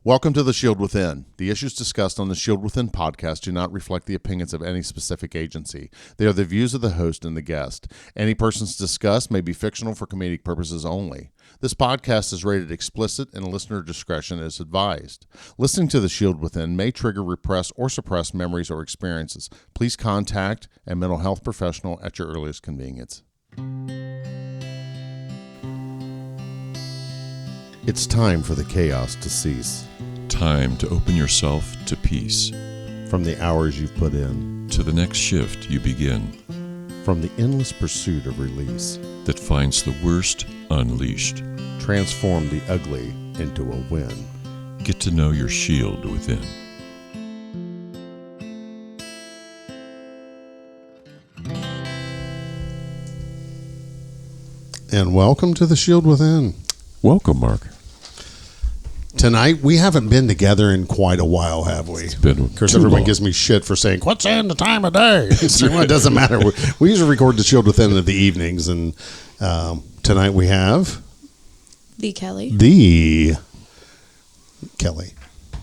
Welcome to The Shield Within. The issues discussed on the Shield Within podcast do not reflect the opinions of any specific agency. They are the views of the host and the guest. Any persons discussed may be fictional for comedic purposes only. This podcast is rated explicit and listener discretion is advised. Listening to The Shield Within may trigger repressed or suppressed memories or experiences. Please contact a mental health professional at your earliest convenience. It's time for the chaos to cease. Time to open yourself to peace. From the hours you've put in. To the next shift you begin. From the endless pursuit of release. That finds the worst unleashed. Transform the ugly into a win. Get to know your shield within. And welcome to the Shield Within. Welcome, Mark. Tonight, we haven't been together in quite a while, have we? It's been Of course, too everyone long. gives me shit for saying, what's in the time of day? So it doesn't matter. We usually record the Shield Within in the evenings, and tonight we have The Kelly. Kelly.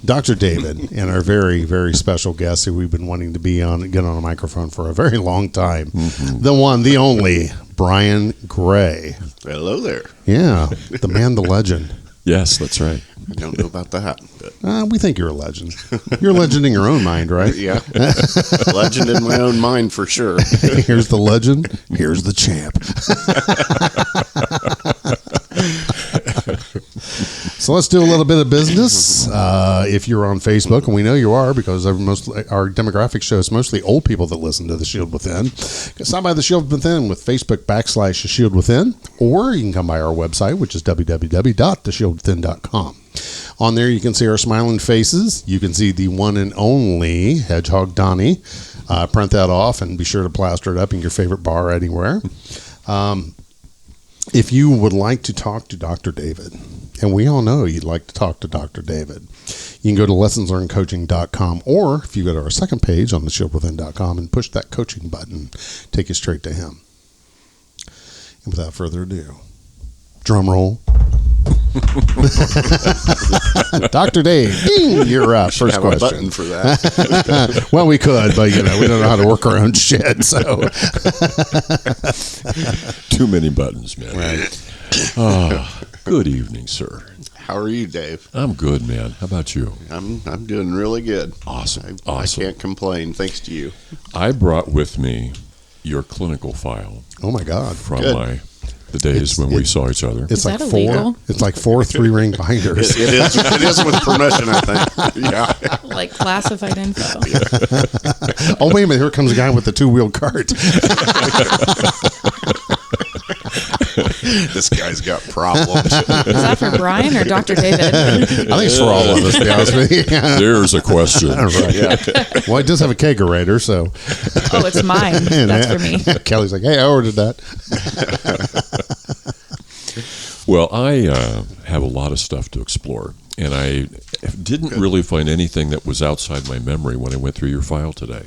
Dr. David, and our very, very special guest who we've been wanting to get on a microphone for a very long time. Mm-hmm. The one, the only, Brian Gray. Hello there. Yeah, the man, the legend. Yes, that's right. I don't know about that, but We think you're a legend. You're a legend in your own mind, right? yeah, legend in my own mind for sure. Here's the legend. Here's the champ. So let's do a little bit of business. If you're on Facebook, and we know you are because our demographic shows mostly old people that listen to The Shield Within. Stop by The Shield Within with Facebook / Shield Within, or you can come by our website, which is www.theshieldwithin.com. On there, you can see our smiling faces. You can see the one and only Hedgehog Donnie. Print that off and be sure to plaster it up in your favorite bar anywhere. If you would like to talk to Dr. David, and we all know you'd like to talk to Dr. David, you can go to lessonslearnedcoaching.com, or if you go to our second page on theshieldwithin.com and push that coaching button, take you straight to him. And without further ado, drum roll. Dr. Dave, ding, you're up. First Have question. a button for that. Well, we could, but we don't know how to work our own shit. So, Too many buttons, man. right. Good evening, sir. How are you, Dave? I'm good, man. How about you? I'm doing really good. Awesome. I can't complain, thanks to you. I brought with me your clinical file Oh my God. from Good. the days when we saw each other. It's Is like that four. illegal? It's like 4 3-ring binders. It is with permission, I think. Yeah. Like classified info. Oh wait a minute! Here comes a guy with a 2-wheel cart. This guy's got problems. Is that for Brian or Dr. David? I think it's for all of us. To be honest with you. Yeah. There's a question. Right. Yeah. Well, it does have a kegerator, so. Oh, it's mine. And That's for me. Kelly's like, "Hey, I ordered that." Well, I have a lot of stuff to explore, and I didn't really find anything that was outside my memory when I went through your file today.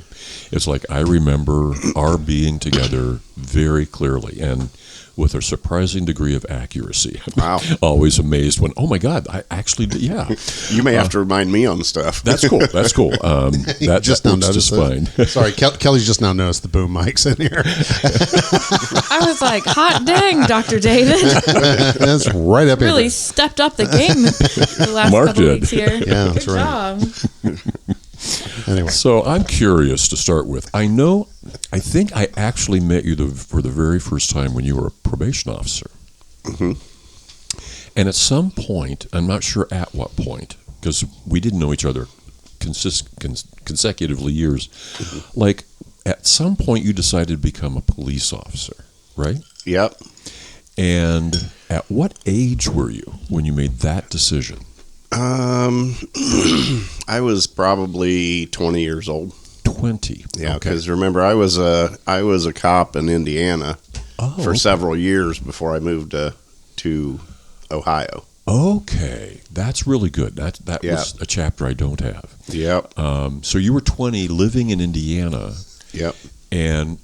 It's like I remember our being together very clearly and with a surprising degree of accuracy. Wow. Always amazed when, oh my God, I actually, yeah. You may have to remind me on stuff. That's cool. That's cool. That just that now works just noticed fine. it. Sorry, Kelly's just now noticed the boom mics in here. I was like, hot dang, Dr. David. That's right up Really here. stepped up the game the last Mark couple did. weeks here. Yeah, that's Good right. job. Anyway, So I'm curious to start with. I think I actually met you for the very first time when you were a probation officer. Mm-hmm. And at some point, I'm not sure at what point, because we didn't know each other consecutively years. Like, at some point, you decided to become a police officer, right? Yep. And at what age were you when you made that decision? I was probably 20 years old. 20. Yeah, Okay. because remember, I was a cop in Indiana for okay. several years before I moved to Ohio. Okay, that's really good. That Yeah. was a chapter I don't have. Yep. So you were 20, living in Indiana, Yep. and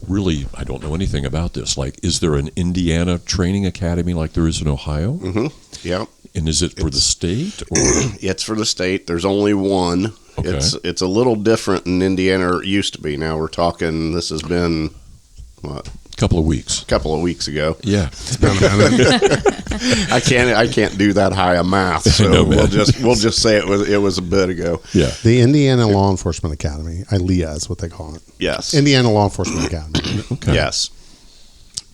really, I don't know anything about this. Like, is there an Indiana training academy like there is in Ohio? Mm-hmm. Yep. And is it for the state? Or? It's for the state. There's only one. Okay. It's a little different in Indiana, or it used to be. Now we're talking, this has been, what? Couple of weeks. A couple of weeks ago. Yeah. I can't do that high a math, so know, we'll just say it was a bit ago. Yeah. The Indiana Law Enforcement Academy, ILEA is what they call it. Yes. Indiana Law Enforcement Academy. Okay. Yes.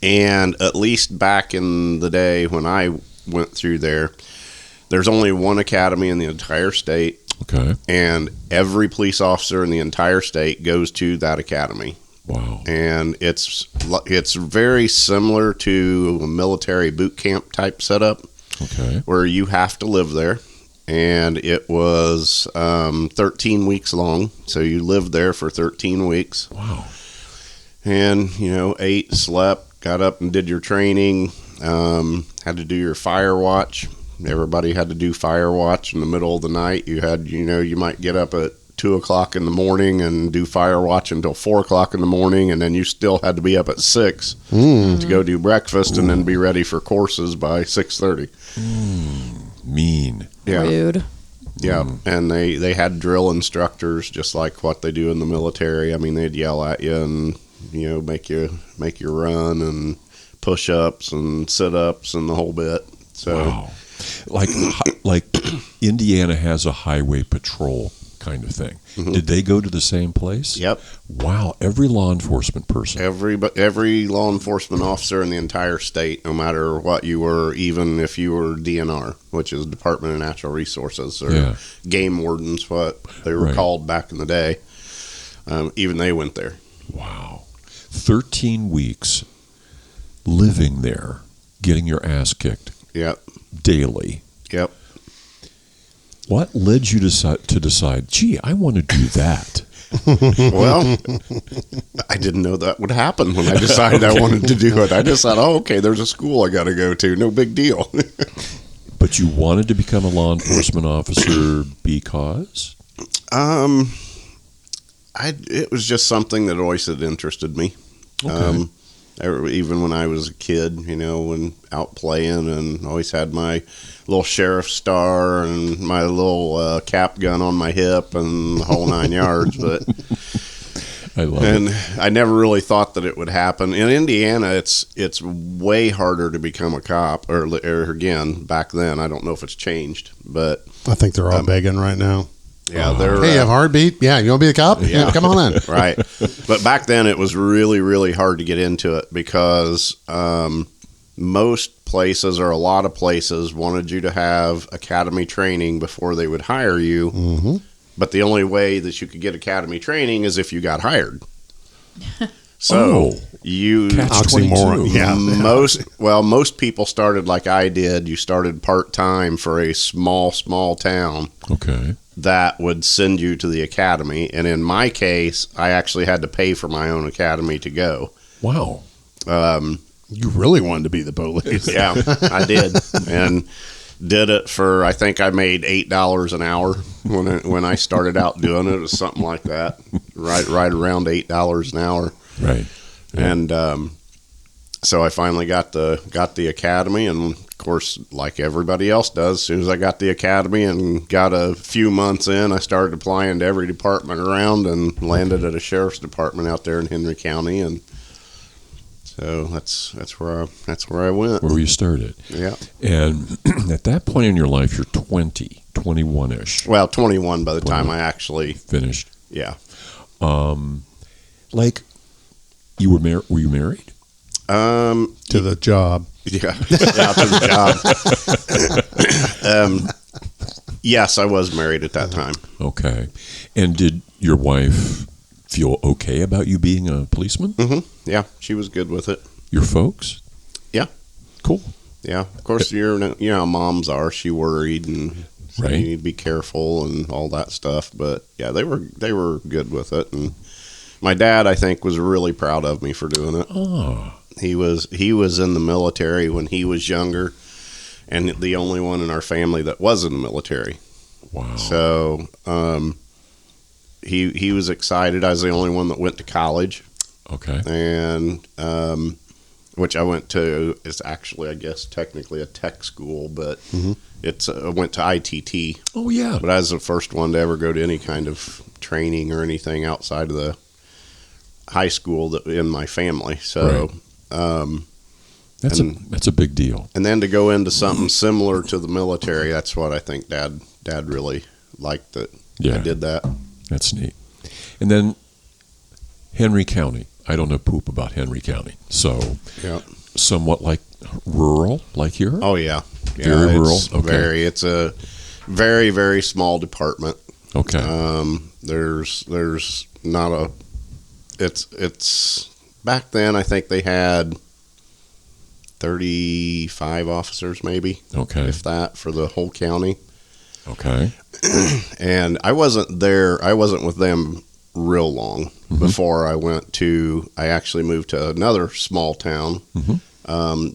And at least back in the day when I went through there's only one academy in the entire state. Okay. And every police officer in the entire state goes to that academy. Wow. And it's very similar to a military boot camp type setup. Okay. Where you have to live there. And it was 13 weeks long. So you lived there for 13 weeks. Wow. And, ate, slept, got up and did your training. Had to do your fire watch. Everybody had to do fire watch in the middle of the night. You had, you might get up at 2 o'clock in the morning and do fire watch until 4 o'clock in the morning, and then you still had to be up at 6 to go do breakfast and then be ready for courses by 6:30. Mean. Yeah. Rude. Yeah, and they had drill instructors just like what they do in the military. I mean, they'd yell at you and make you run and push-ups and sit-ups and the whole bit. So, wow. Like Indiana has a highway patrol kind of thing. Mm-hmm. Did they go to the same place? Yep. Wow. Every law enforcement person. Every law enforcement officer in the entire state, no matter what you were, even if you were DNR, which is Department of Natural Resources, or game wardens, what they were called back in the day, even they went there. Wow. 13 weeks living there, getting your ass kicked. Yep. Daily. Yep. What led you to decide, gee, I want to do that? Well, I didn't know that would happen when I decided I wanted to do it. I just thought, okay, there's a school I got to go to. No big deal. But you wanted to become a law enforcement officer because? It was just something that always had interested me. Okay. Even when I was a kid, when out playing, and always had my little sheriff star and my little cap gun on my hip and the whole 9 yards. But I love it. I never really thought that it would happen. In Indiana, it's way harder to become a cop. Or again, back then, I don't know if it's changed, but I think they're all begging right now. yeah, they're. Hey, you have a heartbeat? Yeah, you want to be a cop? Yeah, come on in. Right. But back then it was really, really hard to get into it because most places, or a lot of places, wanted you to have academy training before they would hire you. Mm-hmm. But the only way that you could get academy training is if you got hired. So you oxymoron. Yeah. Most people started like I did. You started part-time for a small town. Okay. That would send you to the academy. And in my case, I actually had to pay for my own academy to go. Wow. You really wanted to be the police. Yeah, I did. And did it for, I think I made $8 an hour when I started out doing it. It was something like that. Right around $8 an hour. Right. Yeah. And so I finally got the academy, and of course, like everybody else does, as soon as I got the academy and got a few months in, I started applying to every department around and landed at a sheriff's department out there in Henry County, and so that's where I went. Where you started. Yeah. And at that point in your life, you're 21-ish. Well, 21 by the time I actually finished. Yeah. Like, were you married? To the job. Yeah, to the job. Yes, I was married at that time. Okay. And did your wife feel okay about you being a policeman? Mm-hmm. Yeah, she was good with it. Your folks? Yeah. Cool. Yeah. Of course, how moms are. She worried, and so you need to be careful and all that stuff. But yeah, they were good with it. And my dad, I think, was really proud of me for doing it. Oh. He was in the military when he was younger, and the only one in our family that was in the military. Wow. So he was excited. I was the only one that went to college. Okay. And which I went to. Is actually, I guess, technically a tech school, but it's I went to ITT. Oh, yeah. But I was the first one to ever go to any kind of training or anything outside of the high school that in my family. So that's a big deal. And then to go into something similar to the military, that's what I think Dad really liked that I did that. That's neat. And then Henry County. I don't know poop about Henry County. So somewhat like rural, like here? Oh, yeah. Very rural? Okay. It's a very, very small department. Okay. There's not a... It's back then, I think they had 35 officers maybe. Okay. If that, for the whole county. Okay. And I wasn't with them real long before I actually moved to another small town,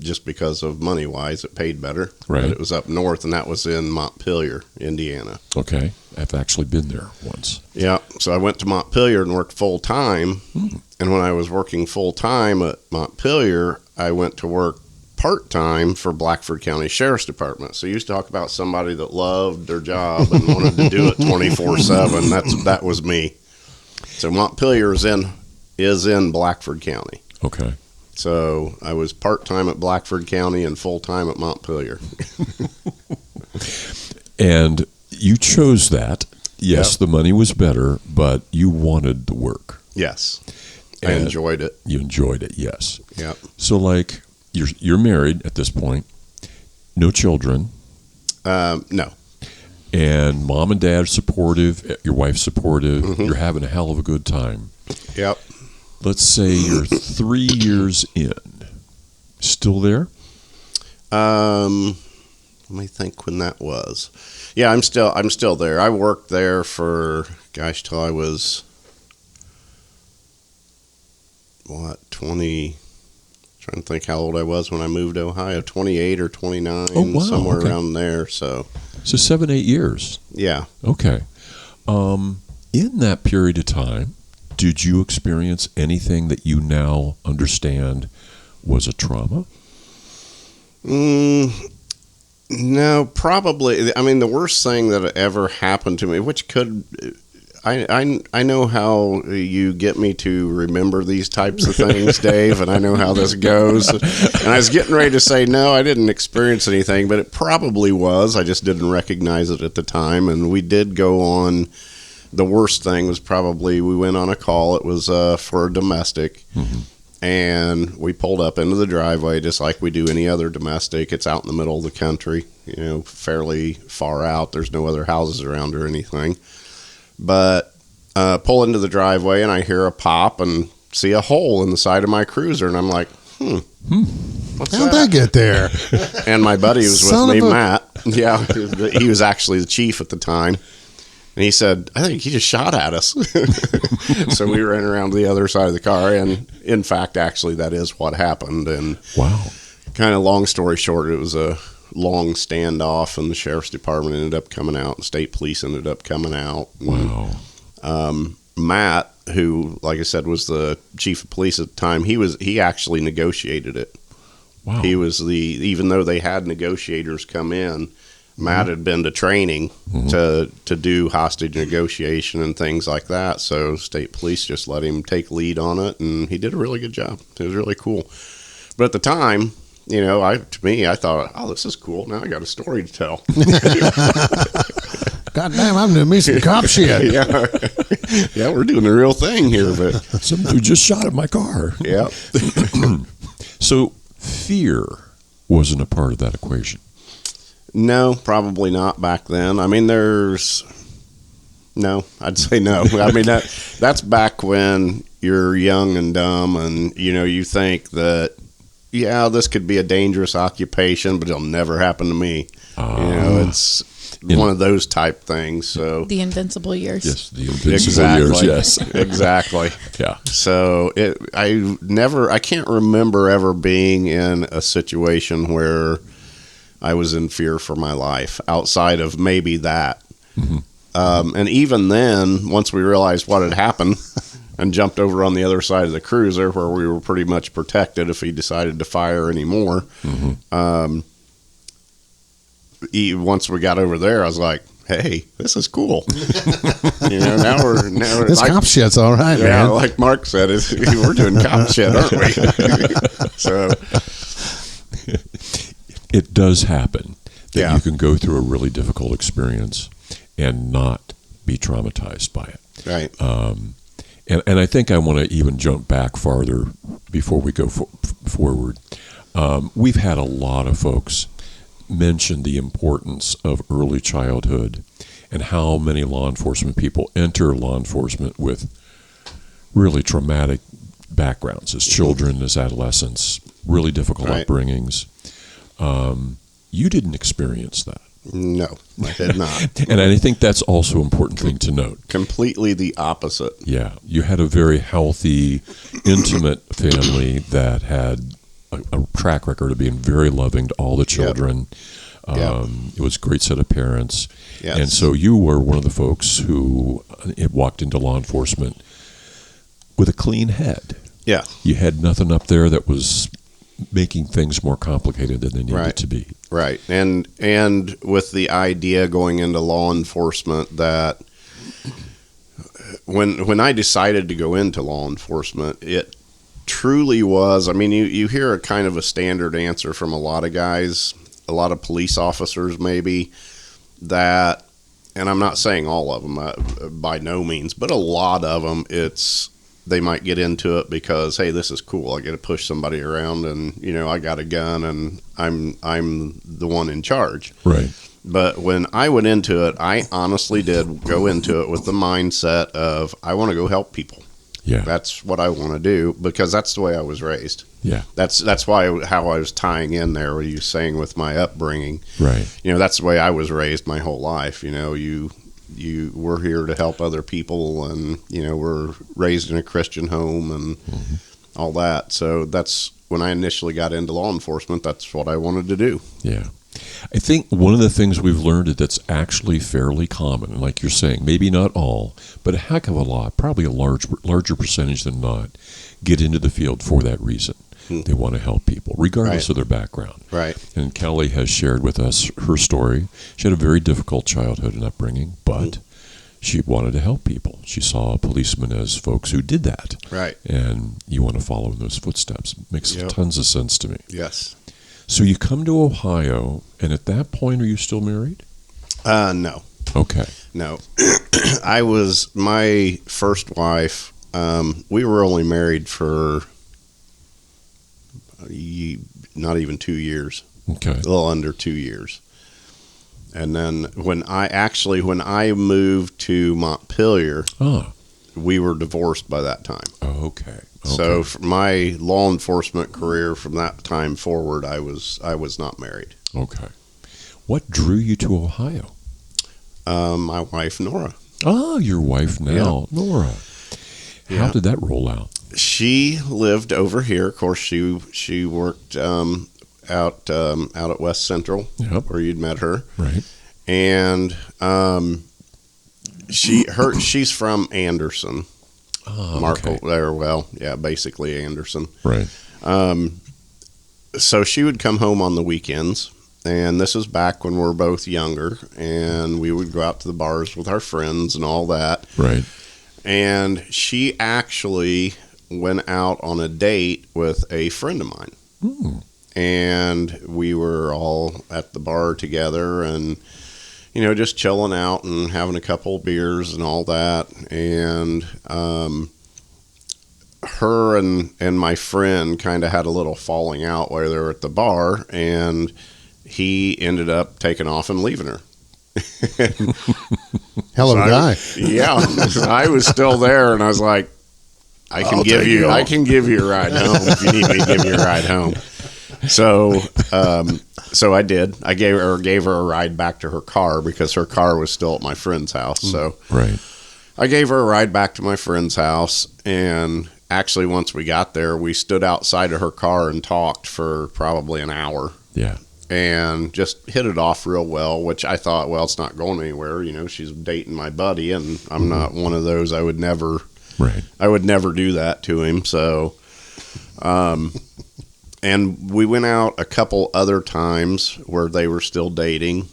just because of money wise, it paid better. Right. But it was up north, and that was in Montpelier, Indiana. Okay. I've actually been there once. Yeah. So I went to Montpelier and worked full time. And when I was working full time at Montpelier, I went to work part time for Blackford County Sheriff's Department. So you used to talk about somebody that loved their job and wanted to do it 24/7. That was me. So Montpelier is in Blackford County. Okay. So I was part-time at Blackford County and full-time at Montpelier. And you chose that. Yes, the money was better, but you wanted the work. Yes. I enjoyed it. You enjoyed it, yes. Yep. So, like, you're married at this point, no children. No. And mom and dad are supportive, your wife's supportive, you're having a hell of a good time. Yep. Let's say you're 3 years in. Still there? Let me think when that was. Yeah, I'm still there. I worked there for till I was 20, trying to think how old I was when I moved to Ohio, 28 or 29, somewhere around there. So 7, 8 years. Yeah. Okay. In that period of time, did you experience anything that you now understand was a trauma? No, probably. I mean, the worst thing that ever happened to me, which could... I know how you get me to remember these types of things, Dave, and I know how this goes. And I was getting ready to say, no, I didn't experience anything, but it probably was. I just didn't recognize it at the time. And we did go on. The worst thing was probably we went on a call. It was for a domestic. And we pulled up into the driveway just like we do any other domestic. It's out in the middle of the country, fairly far out. There's no other houses around or anything. But pull into the driveway and I hear a pop and see a hole in the side of my cruiser. And I'm like, what's How'd that get there? And my buddy was with me, Matt. Yeah, he was actually the chief at the time. And he said, I think he just shot at us. So we ran around to the other side of the car. And in fact, actually, that is what happened. And kind of long story short, it was a long standoff, and the sheriff's department ended up coming out, and state police ended up coming out. And, Matt, who, like I said, was the chief of police at the time, he actually negotiated it. Wow. He was even though they had negotiators come in, Matt had been to training to do hostage negotiation and things like that. So state police just let him take lead on it, and he did a really good job. It was really cool. But at the time, I thought, oh, this is cool. Now I got a story to tell. God damn, I'm doing me some cop shit. Yeah, we're doing the real thing here. But some dude just shot at my car. Yeah. So fear wasn't a part of that equation. No, probably not back then. I mean, I'd say no. I mean, that's back when you're young and dumb, and you think that, yeah, this could be a dangerous occupation, but it'll never happen to me. It's one of those type things. So the invincible years. Yes, the invincible years. Yes, exactly. Yeah. So I can't remember ever being in a situation where I was in fear for my life outside of maybe that. And even then, once we realized what had happened, and jumped over on the other side of the cruiser where we were pretty much protected if he decided to fire anymore. Once we got over there, I was like, hey, this is cool. Now we're This like, cop shit's all right, yeah, man. like Mark said, we're doing cop shit, aren't we? So It does happen that Yeah. you can go through a really difficult experience and not be traumatized by it. right, And I think I want to even jump back farther before we go forward. We've had a lot of folks mention the importance of early childhood and how many law enforcement people enter law enforcement with really traumatic backgrounds as children, as adolescents, really difficult Right. upbringings. You didn't experience that. no, I did not. And I think that's also an important thing to note. Completely the opposite. Yeah, you had a very healthy, intimate family that had a track record of being very loving to all the children. Yep. It was a great set of parents. Yes. And so you were one of the folks who walked into law enforcement with a clean head. Yeah, You had nothing up there that was making things more complicated than they needed Right. to be. right. And with the idea going into law enforcement that when I decided to go into law enforcement, it truly was, I mean, you hear a kind of a standard answer from a lot of guys, a lot of police officers maybe, that, and I'm not saying all of them by no means, but a lot of them, they might get into it because, hey, this is cool. I get to push somebody around, and I got a gun, and I'm the one in charge. Right. But when I went into it, I honestly did go into it with the mindset of I want to go help people. Yeah. That's what I want to do because that's the way I was raised. Yeah. How I was tying in there. What you saying with my upbringing? Right. That's the way I was raised my whole life. You were here to help other people, and we're raised in a Christian home and all that. So that's when I initially got into law enforcement. That's what I wanted to do. Yeah. I think one of the things we've learned is that's actually fairly common, and like you're saying, maybe not all, but a heck of a lot, probably a larger percentage than not, get into the field for that reason. They want to help people, regardless Right. of their background. Right. And Kelli has shared with us her story. She had a very difficult childhood and upbringing, but she wanted to help people. She saw policemen as folks who did that. Right. And you want to follow in those footsteps. Makes Yep. tons of sense to me. Yes. So you come to Ohio, and at that point, are you still married? No. Okay. No. I was my first wife. We were only married for not even 2 years, Okay. a little under 2 years. And then when I moved to Montpelier, Ah. we were divorced by that time. Oh, okay. So for my law enforcement career from that time forward, I was not married. Okay. What drew you to Ohio? My wife, Nora. Ah, your wife now, Nora. How Yeah. did that roll out? She lived over here. Of course, she worked out at West Central, Yep. where you'd met her, Right. and she's from Anderson, Ah, Mark. okay. Well, yeah, basically Anderson. Right. So she would come home on the weekends, and this is back when we were both younger, and we would go out to the bars with our friends and all that. Right. And she actually went out on a date with a friend of mine. Hmm. And we were all at the bar together and, just chilling out and having a couple of beers and all that. And her and my friend kind of had a little falling out while they were at the bar, and he ended up taking off and leaving her. Hell of a guy. Yeah, I was still there, and I was like, I can give you a ride home if you need me to give you a ride home. So I did. I gave her a ride back to her car because her car was still at my friend's house. So Right. I gave her a ride back to my friend's house, and actually once we got there, we stood outside of her car and talked for probably an hour. Yeah. And just hit it off real well, which I thought, well, it's not going anywhere. She's dating my buddy, and I'm not one of those. I would never Right. I would never do that to him. So, and we went out a couple other times where they were still dating.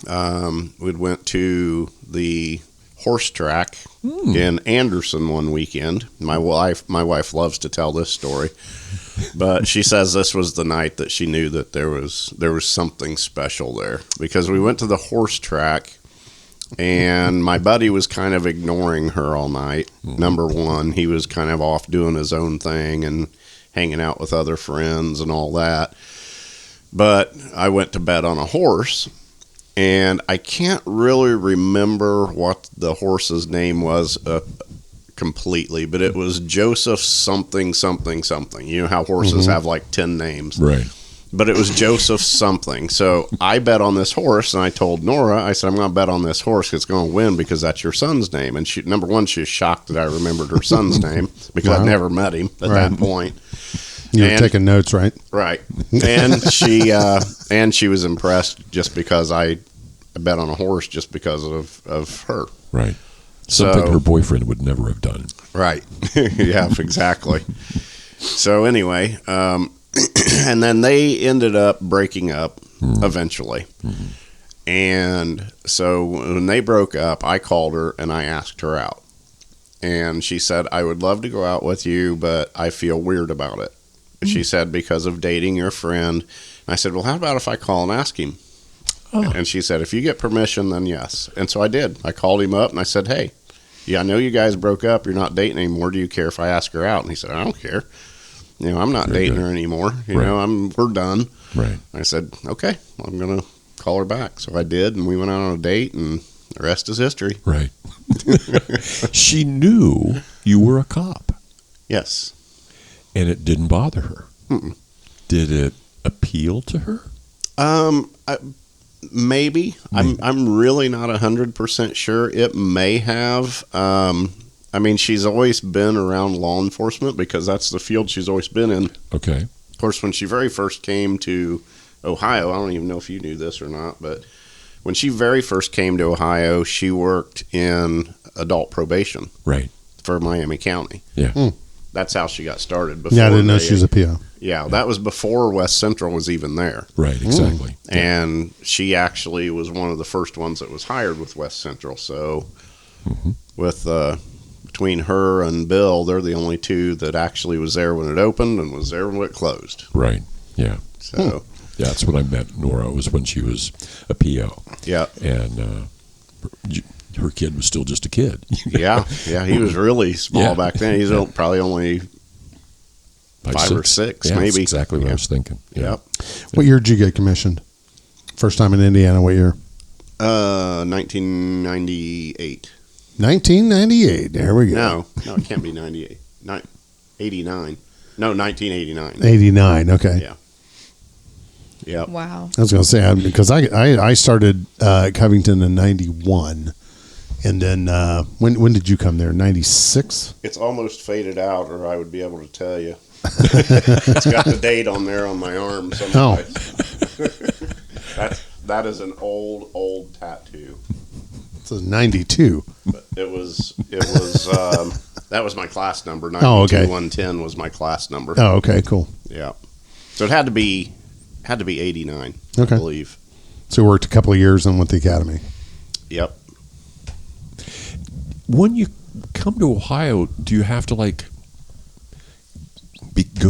We went to the horse track in Anderson one weekend. My wife loves to tell this story, but she says this was the night that she knew that there was something special there, because we went to the horse track and my buddy was kind of ignoring her all night. Number one, he was kind of off doing his own thing and hanging out with other friends and all that. But I went to bet on a horse, and I can't really remember what the horse's name was completely, but it was Joseph something something something. You know how horses have like 10 names. Right. But it was Joseph something. So I bet on this horse, and I told Nora, I said, I'm going to bet on this horse. It's going to win because that's your son's name. And she, number one, she was shocked that I remembered her son's name because I'd never met him at that point. You were taking notes, right? Right. And she was impressed just because I bet on a horse just because of her. Right. Something her boyfriend would never have done. Right. Yeah, exactly. So anyway, and then they ended up breaking up eventually. And so when they broke up, I called her and I asked her out. And she said, I would love to go out with you, but I feel weird about it. She said, because of dating your friend. And I said, well, how about if I call and ask him? And she said, if you get permission, then yes. And so I did. I called him up and I said, hey, yeah, I know you guys broke up. You're not dating anymore. Do you care if I ask her out? And he said, I don't care. You know, I'm not dating her anymore. You know, we're done. Right. I said, okay, I'm going to call her back. So I did, and we went out on a date, and the rest is history. Right. She knew you were a cop. Yes. And it didn't bother her. Did it appeal to her? Maybe. I'm really not 100% sure. It may have. I mean, she's always been around law enforcement because that's the field she's always been in. Okay. Of course, when she very first came to Ohio, I don't even know if you knew this or not, but when she very first came to Ohio, she worked in adult probation. Right. For Miami County. Yeah. That's how she got started. Yeah, I didn't know she was a PO. Yeah, that was before West Central was even there. Right, exactly. And she actually was one of the first ones that was hired with West Central. So with between her and Bill, they're the only two that actually was there when it opened and was there when it closed. Right, yeah. So yeah, that's when I met Nora, was when she was a PO. Yeah. And her kid was still just a kid. Yeah, he was really small back then. He's probably only 5 or 6, maybe. That's exactly what I was thinking. Yep. What year did you get commissioned? First time in Indiana, what year? 1998. 1998. There we go. No, it can't be 98. 89. No, 1989. 89. Okay. Yeah. Yep. Wow. I was going to say, because I started Covington in 91. And then when did you come there? 96? It's almost faded out, or I would be able to tell you. It's got the date on there on my arm someplace. That is an old tattoo. It's a 92. But it was that was my class number. 110 was my class number. Oh, okay, cool. Yeah. So it had to be 89, okay. I believe. So you worked a couple of years and went to the academy. Yep. When you come to Ohio, do you have to go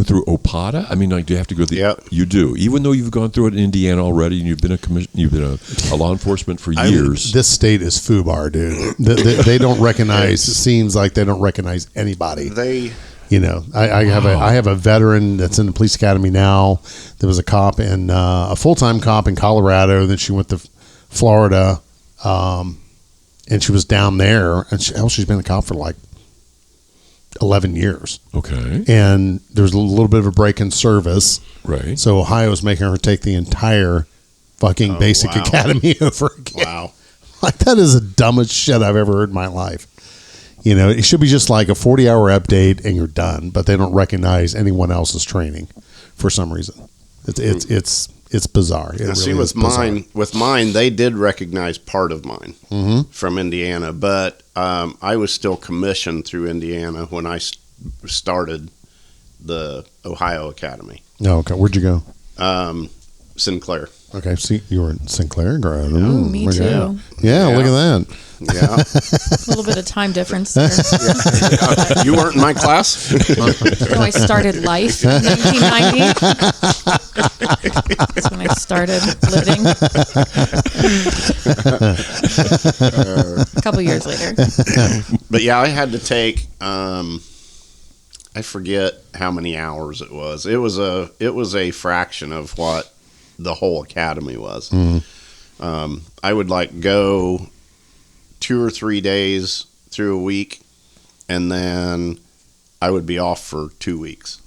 through OPATA? I mean, do you have to go through? Yep. You do, even though you've gone through it in Indiana already, and you've been a law enforcement for years. This state is FUBAR, dude. They don't recognize. It seems like they don't recognize anybody. I have a veteran that's in the police academy now. There was a cop and a full-time cop in Colorado. Then she went to Florida, and she was down there. And she's been a cop for 11 years. Okay. And there's a little bit of a break in service. Right. So Ohio's making her take the entire fucking basic academy over again. Wow. That is the dumbest shit I've ever heard in my life. It should be just like a 40-hour update and you're done, but they don't recognize anyone else's training for some reason. It's it's bizarre. It Now, really see, is bizarre. with mine, they did recognize part of mine from Indiana, but I was still commissioned through Indiana when I started the Ohio Academy. Oh, okay. Where'd you go? Sinclair. Okay, see, you were in Sinclair grad. Oh, me too. Yeah, look at that. Yeah. A little bit of time difference there. You weren't in my class? No, I started life in 1990. That's when I started living. A couple years later. But yeah, I had to take I forget how many hours it was. It was a fraction of what the whole academy was. I would like go 2 or 3 days through a week, and then I would be off for 2 weeks,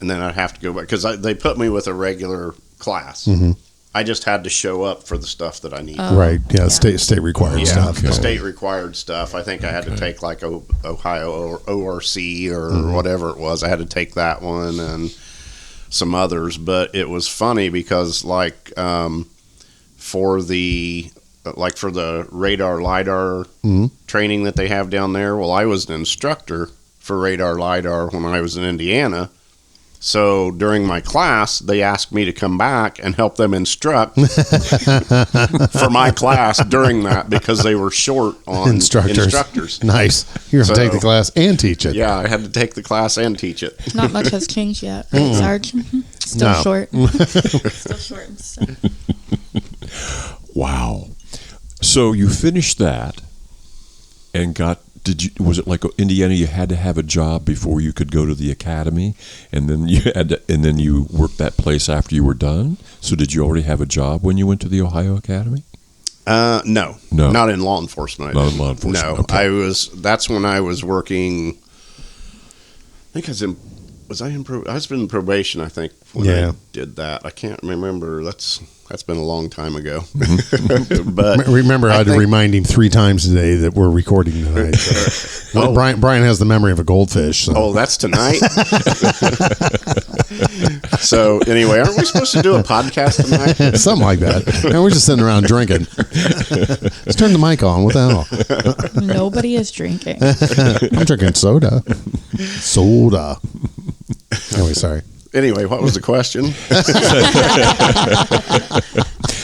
and then I'd have to go back because they put me with a regular class. I just had to show up for the stuff that I needed. Right. Yeah, state required stuff. The state required stuff. I think I had to take like Ohio or ORC or whatever it was. I had to take that one and some others. But it was funny because like for the radar LiDAR training that they have down there, well, I was an instructor for radar LiDAR when I was in Indiana. So during my class, they asked me to come back and help them instruct for my class during that because they were short on instructors. Nice. You're going to take the class and teach it. Yeah, I had to take the class and teach it. Not much has changed yet, right, Sarge? Still No. short. Still short and stuff. Wow. So you finished that and was it like Indiana, you had to have a job before you could go to the academy, and then you worked that place after you were done? So did you already have a job when you went to the Ohio Academy? No, not in law enforcement. Not in law enforcement. No, okay. That's when I was working. I think I was in probation. I think when I did that. I can't remember. That's been a long time ago. But remember, I had to remind him 3 times today that we're recording tonight. So. Brian has the memory of a goldfish. So. Oh, that's tonight. So anyway, aren't we supposed to do a podcast tonight? Something like that. No, we're just sitting around drinking. Let's turn the mic on. What the hell? Nobody is drinking. I'm drinking soda. Soda. Anyway, sorry. Anyway, what was the question?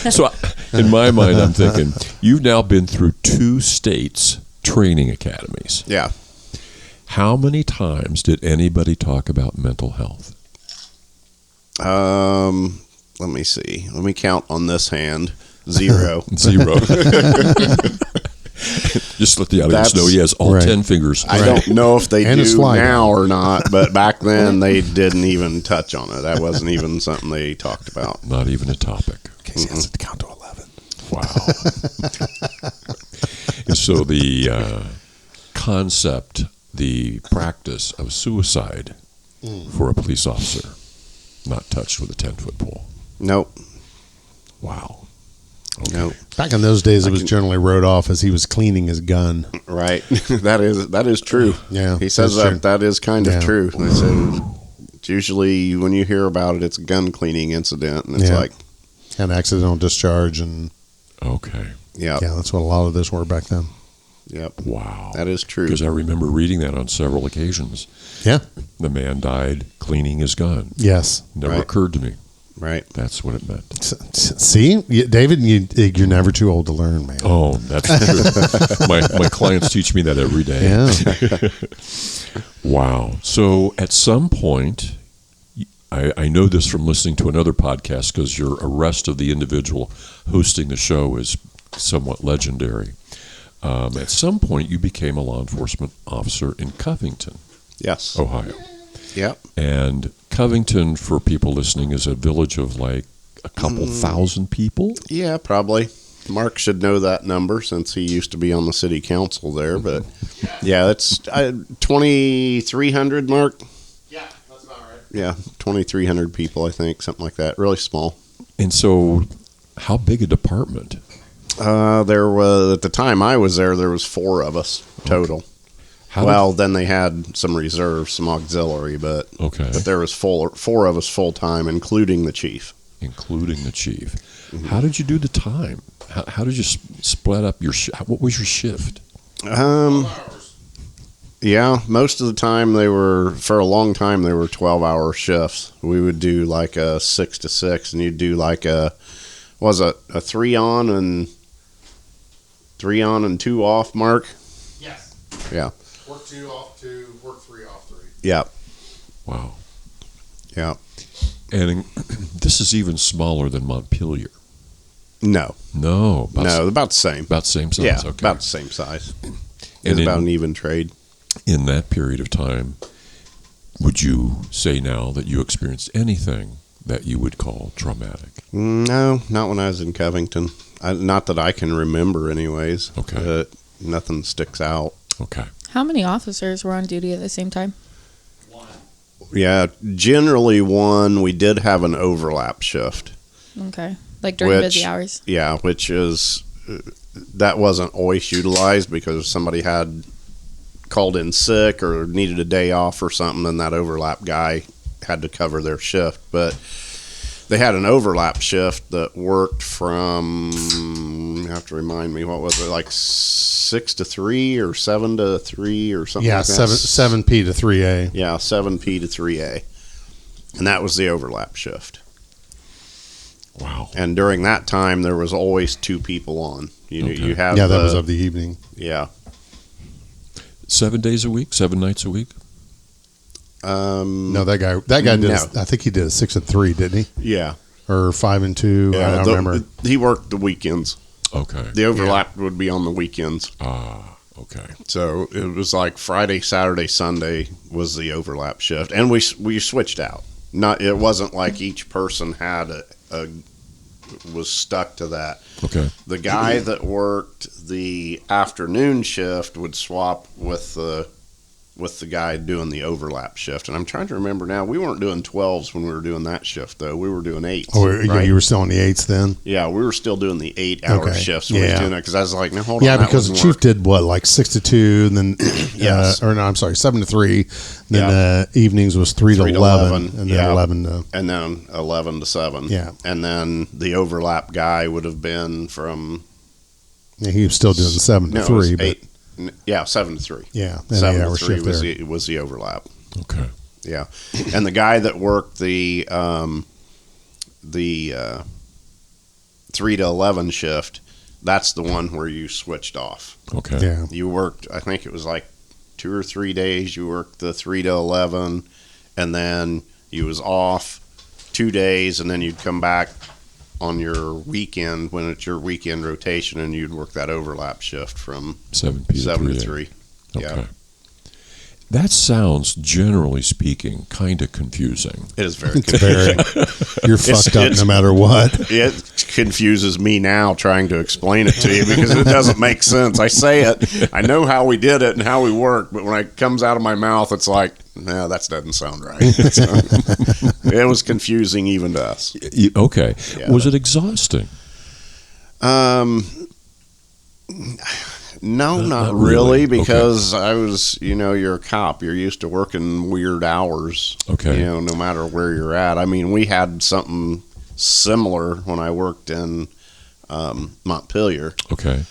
So in my mind, I'm thinking, you've now been through 2 states training academies. Yeah. How many times did anybody talk about mental health? Let me see. Let me count on this hand. 0. 0. Just let the audience know he has all 10 fingers. I don't know if they And a do slide. now or not, but back then they didn't even touch on it. That wasn't even something they talked about. Not even a topic. Casey has to count to 11. Wow. And so the concept, the practice of suicide for a police officer, not touched with a 10-foot pole. Nope. Wow. Okay. Nope. Back in those days, it was generally wrote off as he was cleaning his gun. Right. That is true. Yeah. He says that's true. that is kind of true. They say it's usually when you hear about it, it's a gun cleaning incident, and it's like an accidental discharge, and okay. Yeah. Yeah, that's what a lot of this were back then. Yep. Wow. That is true. Because I remember reading that on several occasions. Yeah. The man died cleaning his gun. Yes. Never occurred to me. Right. That's what it meant. See, David, you're never too old to learn, man. Oh, that's true. my clients teach me that every day. Yeah. Wow. So at some point, I know this from listening to another podcast because your arrest of the individual hosting the show is somewhat legendary. At some point, you became a law enforcement officer in Covington, Yes. Ohio. Yep. And Covington, for people listening, is a village of like a couple thousand people. Yeah, probably. Mark should know that number since he used to be on the city council there. But yeah, it's 2,300, Mark. Yeah, that's about right. Yeah, 2,300 people, I think, something like that. Really small. And so, how big a department? There was, at the time I was there was 4 of us total. How Then they had some reserves, some auxiliary, but Okay. but there was 4 of us full time, including the chief. including the chief. How did you do the time? How did you split up your what was your shift? Yeah, most of the time for a long time, they were 12-hour shifts. We would do like a 6 to 6, and you'd do like a 3 on and 2 off, Mark? Yes. Yeah. Work 2, off 2, work 3, off 3. Yeah. Wow. Yeah. And this is even smaller than Montpelier. No. About the same. About the same size. Yeah, Okay. about the same size. And It's about an even trade. In that period of time, would you say now that you experienced anything that you would call traumatic? No, not when I was in Covington. Not that I can remember, anyways. Okay. Nothing sticks out. Okay. How many officers were on duty at the same time? Yeah, generally one. We did have an overlap shift. Okay. Like during busy hours? Yeah, which is, that wasn't always utilized because somebody had called in sick or needed a day off or something, and that overlap guy had to cover their shift. But they had an overlap shift that worked from, you have to remind me, what was it, like 6 to 3 or 7 to 3 or something like that? Yeah, 7P to 3A. Yeah, 7P to 3A. And that was the overlap shift. Wow. And during that time, there was always 2 people on. You have that was of the evening. Yeah. 7 days a week, 7 nights a week. No, that guy did. I think he did a 6 and 3, didn't he? Yeah. Or 5 and 2. Yeah, I don't remember. He worked the weekends. Okay. The overlap would be on the weekends. Okay. So it was like Friday, Saturday, Sunday was the overlap shift, and we switched out. It wasn't like each person had was stuck to that. Okay. The guy that worked the afternoon shift would swap with the guy doing the overlap shift. And I'm trying to remember now, we weren't doing 12s when we were doing that shift, though. We were doing 8s. Oh, yeah, right? you were still on the 8s then? Yeah, we were still doing the 8-hour shifts when we was doing that, because I was like, no, hold on. Yeah, because the chief did what, like 6 to 2, and then, Yes. or no, I'm sorry, 7 to 3. Then evenings was 3 to 11, and then 11 to... And then 11 to 7. Yeah. And then the overlap guy would have been from... Yeah, he was still doing the 7 to 3, but... 7 to 3. Yeah, 7 to 3 shift was the overlap. Okay. Yeah, and the guy that worked the 3 to 11 shift, that's the one where you switched off. Okay. Yeah. You worked, I think it was like 2 or 3 days. You worked the 3 to 11, and then you was off 2 days, and then you'd come back on your weekend when it's your weekend rotation, and you'd work that overlap shift from 7 to 3. Okay. Yeah. That sounds, generally speaking, kind of confusing. It is very It's very... You're fucked up no matter what. It confuses me now trying to explain it to you because it doesn't make sense. I say it, I know how we did it and how we worked, but when it comes out of my mouth, it's like, no, that doesn't sound right. It was confusing even to us. Okay. Yeah. Was it exhausting? No, not really, because I was, you're a cop. You're used to working weird hours, Okay. no matter where you're at. I mean, we had something similar when I worked in Montpelier. Okay.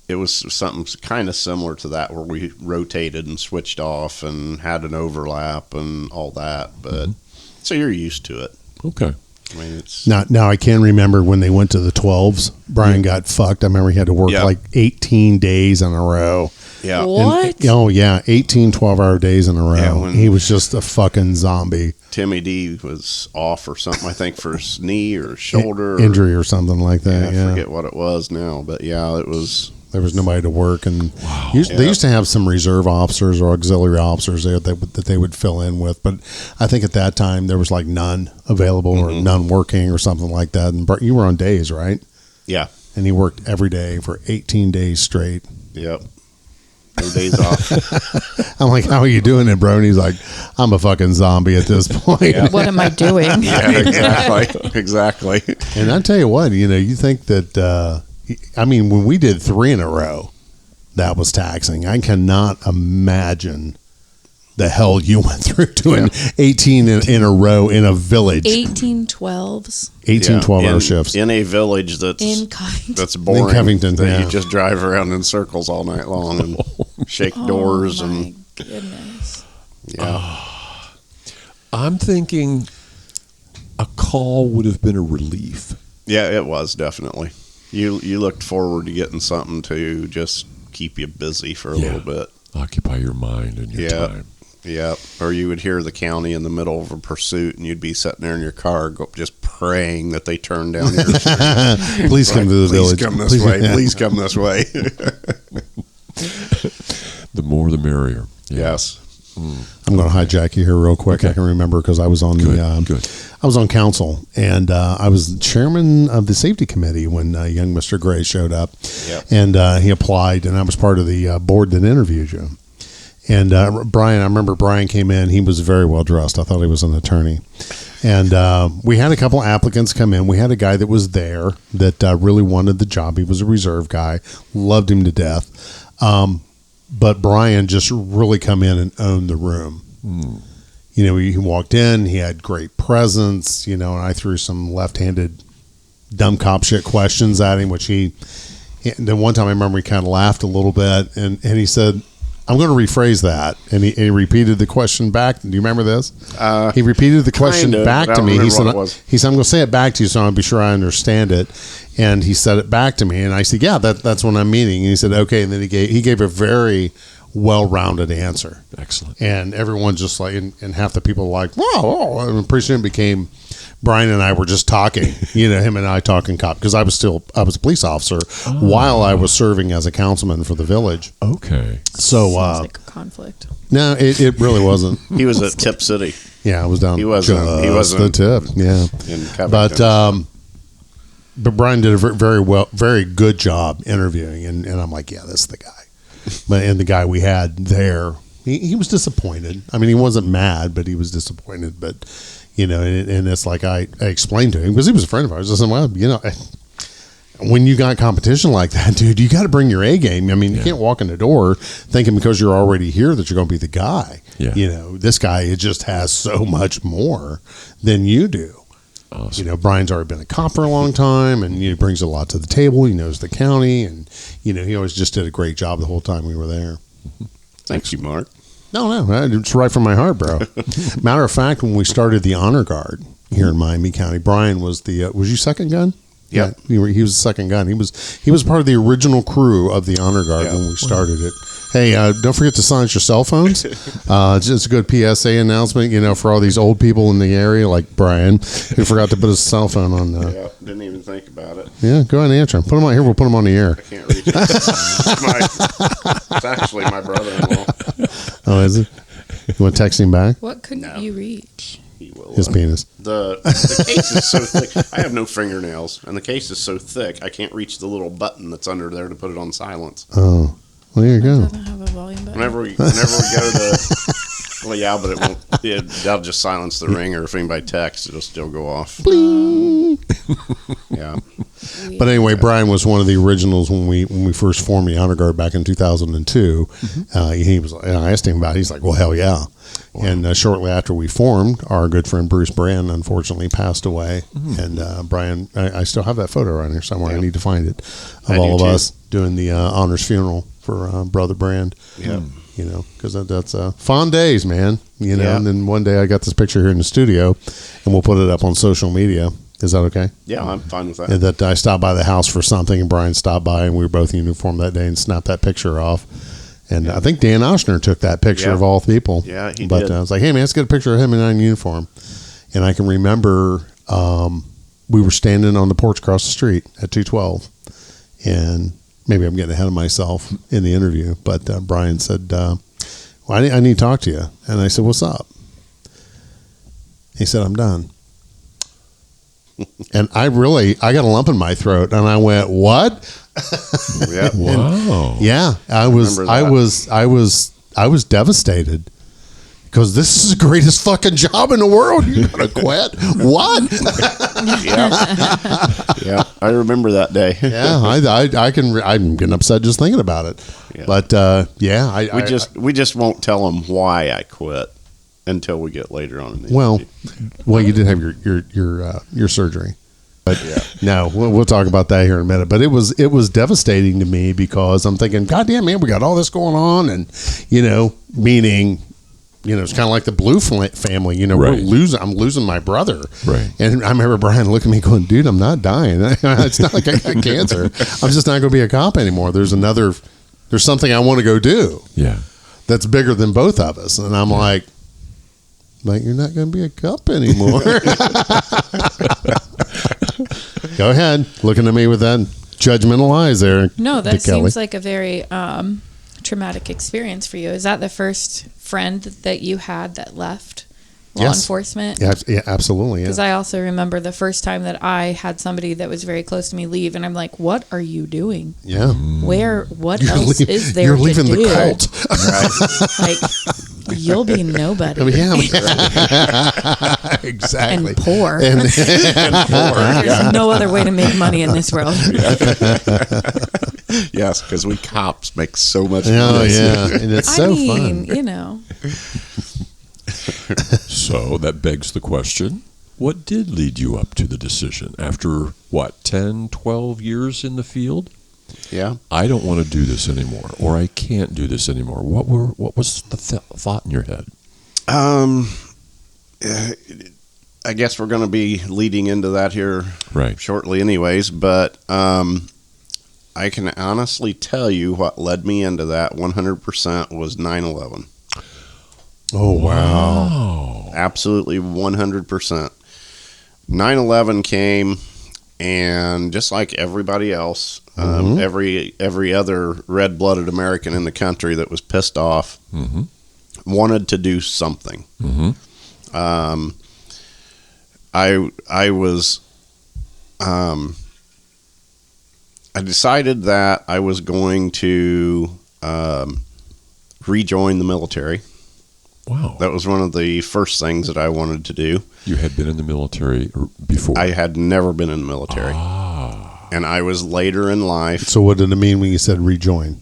It was something kind of similar to that where we rotated and switched off and had an overlap and all that. But so you're used to it. Okay. I mean, it's Now I can remember when they went to the 12s, Brian got fucked. I remember he had to work like 18 days in a row. yeah. What? And, 18 12-hour days in a row. Yeah, when- he was just a fucking zombie. Timmy D was off or something. I think for his knee or shoulder Injury or something like that. I Yeah. forget what it was now, but yeah, it was. There was nobody to work, and they used to have some reserve officers or auxiliary officers there that they would fill in with. But I think at that time there was like none available or none working or something like that. And you were on days, right? Yeah. And he worked every day for 18 days straight. Yep. No days off. I'm like, how are you doing it, bro? And he's like, I'm a fucking zombie at this point. What am I doing? Yeah, exactly. Exactly. And I tell you what, you think that, when we did 3 in a row, that was taxing. I cannot imagine the hell you went through doing 18 in a row in a village. 1812s 12-hour shifts. In a village in Covington. that's boring. In Covington, that yeah. you just drive around in circles all night long and shake doors Oh my and goodness. I'm thinking a call would have been a relief. Yeah, it was definitely. You looked forward to getting something to just keep you busy for a little bit. Occupy your mind and your time. Yeah, or you would hear the county in the middle of a pursuit, and you'd be sitting there in your car, just praying that they turn down your street. Please come to the village. Please come this way. Please come this way. The more, the merrier. Yeah. Yes. I'm going to hijack you here real quick. I can remember because I was on I was on council, and I was chairman of the safety committee when young Mr. Gray showed up, and he applied, and I was part of the board that interviewed you. And Brian, I remember Brian came in. He was very well dressed. I thought he was an attorney. And we had a couple applicants come in. We had a guy that was there that really wanted the job. He was a reserve guy, loved him to death. But Brian just really come in and owned the room. You know, he walked in, he had great presence, you know, and I threw some left-handed dumb cop shit questions at him, which then one time I remember he kind of laughed a little bit, and he said, I'm going to rephrase that. And he repeated the question back. Do you remember this? He repeated the question back to me. He said, I'm going to say it back to you so I'll be sure I understand it. And he said it back to me. And I said, yeah, that's what I'm meaning. And he said, okay. And then he gave a very well-rounded answer. Excellent. And everyone just like, and half the people were like, wow. And pretty soon it became Brian and I were just talking, you know, him and I talking cop, because I was a police officer while I was serving as a councilman for the village. Okay. So, Sounds like a conflict. no, it really wasn't. He was at Tip City. Yeah, I was down. He wasn't the tip. Yeah, in Covington. But Brian did a very good job interviewing, and I'm like, yeah, that's the guy. And the guy we had there, he was disappointed. I mean, he wasn't mad, but he was disappointed. But you know, and it's like I explained to him, because he was a friend of ours. I said, well, you know, when you got competition like that, dude, you got to bring your A game. I mean, you can't walk in the door thinking because you're already here that you're going to be the guy. Yeah. You know, this guy, it just has so much more than you do. Awesome. You know, Brian's already been a cop for a long time, and he brings a lot to the table. He knows the county, and you know, he always just did a great job the whole time we were there. Thank you, Mark. No, it's right from my heart, bro. Matter of fact, when we started the honor guard here in Miami County, Brian was was you second gun? Yeah, he was the second gun. He was part of the original crew of the honor guard when we started it. Hey, don't forget to silence your cell phones. It's a good PSA announcement, you know, for all these old people in the area like Brian who forgot to put his cell phone on. Yeah, didn't even think about it. Yeah, go ahead and answer him. Put him on here. We'll put him on the air. I can't reach it. It's actually my brother-in-law. Oh, is it? You want to text him back? What couldn't you reach? He will. His penis. The case is so thick. I have no fingernails, and the case is so thick I can't reach the little button that's under there to put it on silence. Oh, well, there you It go. doesn't have a volume button. Whenever we go to, well, yeah, but it won't. That'll just silence the ringer. If anybody texts, it'll still go off. Yeah. But anyway, Brian was one of the originals when we first formed the honor guard back in 2002. He was, and I asked him about it. He's like, well, hell yeah. Wow. And shortly after we formed, our good friend Bruce Brand unfortunately passed away. And Brian, I still have that photo around here somewhere. I need to find it, of all of us doing the honors funeral for Brother Brand. Yeah. You know, because that's fond days, man. You know, and then one day I got this picture here in the studio, and we'll put it up on social media. Is that okay? Yeah, I'm fine with that. And that I stopped by the house for something, and Brian stopped by, and we were both in uniform that day and snapped that picture off. And I think Dan Oshner took that picture of all people. Yeah, he but did. I was like, hey, man, let's get a picture of him in uniform. And I can remember we were standing on the porch across the street at 212. And maybe I'm getting ahead of myself in the interview, but Brian said, well, I need to talk to you. And I said, what's up? He said, I'm done. And I got a lump in my throat, and I went, what? Yeah. Wow. Yeah, I was devastated, because this is the greatest fucking job in the world. You're gonna quit? What? Yeah, I remember that day. Yeah, I'm getting upset just thinking about it. Yeah. But We just won't tell them why I quit until we get later on in the well, interview. you did have your surgery. But no, we'll talk about that here in a minute. But it was devastating to me because I'm thinking, God damn, man, we got all this going on, and meaning, it's kind of like the Blue family. Right. I'm losing my brother. Right. And I remember Brian looking at me going, dude, I'm not dying. It's not like I got cancer. I'm just not going to be a cop anymore. There's something I want to go do. Yeah. That's bigger than both of us. And I'm like, you're not going to be a cop anymore. Go ahead. Looking at me with that judgmental eyes there. No, that Kelli. seems like a very traumatic experience for you. Is that the first friend that you had that left law enforcement? Yeah, absolutely. Because I also remember the first time that I had somebody that was very close to me leave, and I'm like, what are you doing? Yeah. What else is there You're to leaving do? the cult. Like, you'll be nobody. Exactly. And poor. And There's no other way to make money in this world. Yes, because we cops make so much oh, money. yeah. And it's so fun. So that begs the question, what did lead you up to the decision? After, 10, 12 years in the field? Yeah. I don't want to do this anymore, or I can't do this anymore. What was the thought in your head? I guess we're going to be leading into that here shortly anyways, but I can honestly tell you what led me into that 100% was 9/11. Oh, wow. Absolutely 100%. 9/11 came, and just like everybody else, every other red-blooded American in the country that was pissed off wanted to do something. I decided that I was going to rejoin the military. Wow. That was one of the first things that I wanted to do. You had been in the military before? I had never been in the military. And I was later in life. So what did it mean when you said rejoin?